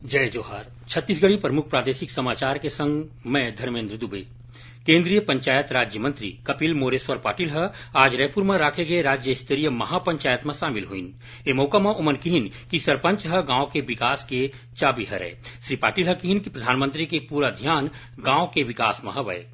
जय जोहार। छत्तीसगढ़ी प्रमुख प्रादेशिक समाचार के संग मैं धर्मेंद्र दुबे। केंद्रीय पंचायत राज्य मंत्री कपिल मोरेश्वर पाटिल आज रायपुर में राखे गए राज्य स्तरीय महापंचायत में शामिल हुईन। ए मौका में उमन कहिन कि सरपंच गांव के विकास के चाबी हरय। श्री पाटिल कहिन कि प्रधानमंत्री के पूरा ध्यान गांव के विकास में हवय।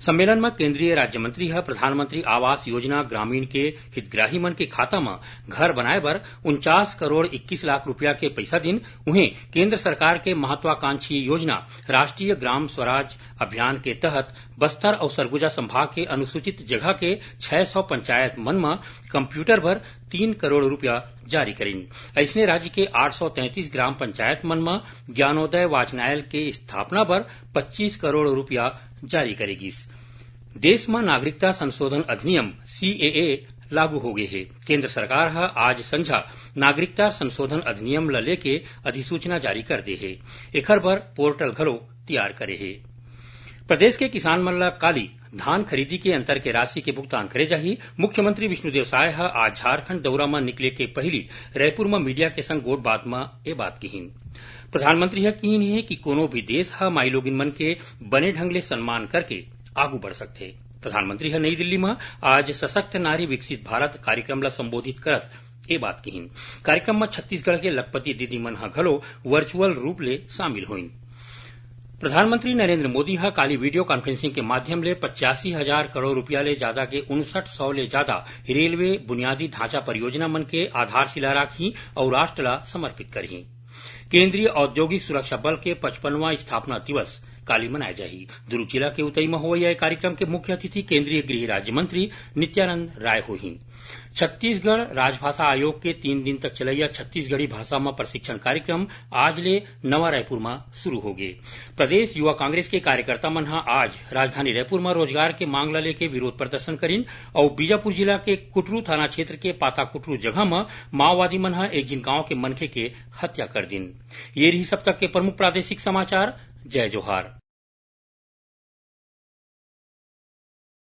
सम्मेलन में केंद्रीय राज्य मंत्री प्रधानमंत्री आवास योजना ग्रामीण के हितग्राही मन के खाता में घर बनाए बर 49 करोड़ 21 लाख रुपया के पैसा दिन उन्हें केंद्र सरकार के महत्वाकांक्षी योजना राष्ट्रीय ग्राम स्वराज अभियान के तहत बस्तर और सरगुजा संभाग के अनुसूचित जगह के 600 पंचायत मन में कंप्यूटर पर 3 करोड़ रुपया जारी करीन। ऐसने राज्य के 833 ग्राम पंचायत मन में ज्ञानोदय वाचनालय के स्थापना पर 25 करोड़ रुपया जारी करेगी। देश में नागरिकता संशोधन अधिनियम CAA लागू हो गए है। केंद्र सरकार आज संझा नागरिकता संशोधन अधिनियम ल लेके अधिसूचना जारी कर दे है। एखर बर पोर्टल घलो तैयार करे है। प्रदेश के किसान मन ला काली धान खरीदी के अंतर के राशि के भुगतान करे जाही। मुख्यमंत्री विष्णुदेव साय आज झारखंड दौरा में निकले के पहली रायपुर में मीडिया के संग गोठ बात में ए बात कहिन। प्रधानमंत्री कहिन है कि कोनो भी देश माई लोगिन मन के बने ढंग ले सम्मान करके आगू बढ़ सकथे। प्रधानमंत्री नई दिल्ली में आज सशक्त नारी विकसित भारत कार्यक्रम ला संबोधित करत ए बात कहिन। कार्यक्रम में छत्तीसगढ़ के लखपति दीदी मन घलो वर्चुअल रूप ले शामिल हुईन। प्रधानमंत्री नरेंद्र मोदी काली वीडियो कॉन्फ्रेंसिंग के माध्यम ले 85,000 करोड़ रुपया ले ज्यादा के 5900 ले ज्यादा रेलवे बुनियादी ढांचा परियोजना मन के आधारशिला राखी और राष्ट्र ला समर्पित करही। केंद्रीय औद्योगिक सुरक्षा बल के 55वां स्थापना दिवस काली मनाया जाही। दुर्ग जिला के उतई में हुए कार्यक्रम के मुख्य अतिथि केंद्रीय गृह राज्य मंत्री नित्यानंद राय होही। छत्तीसगढ़ राजभाषा आयोग के 3 दिन तक चलैया छत्तीसगढ़ी भाषा में प्रशिक्षण कार्यक्रम आज ले नवा रायपुर में शुरू हो गए। प्रदेश युवा कांग्रेस के कार्यकर्ता मन आज राजधानी रायपुर में रोजगार के मांग ला लेके विरोध प्रदर्शन करीन और बीजापुर जिला के कुटरू थाना क्षेत्र के पाता कुटरू जगह में माओवादी मन एक जिन गांव के मनखे के हत्या कर दिन। ये रही सब तक के प्रमुख प्रादेशिक समाचार। जय जोहार।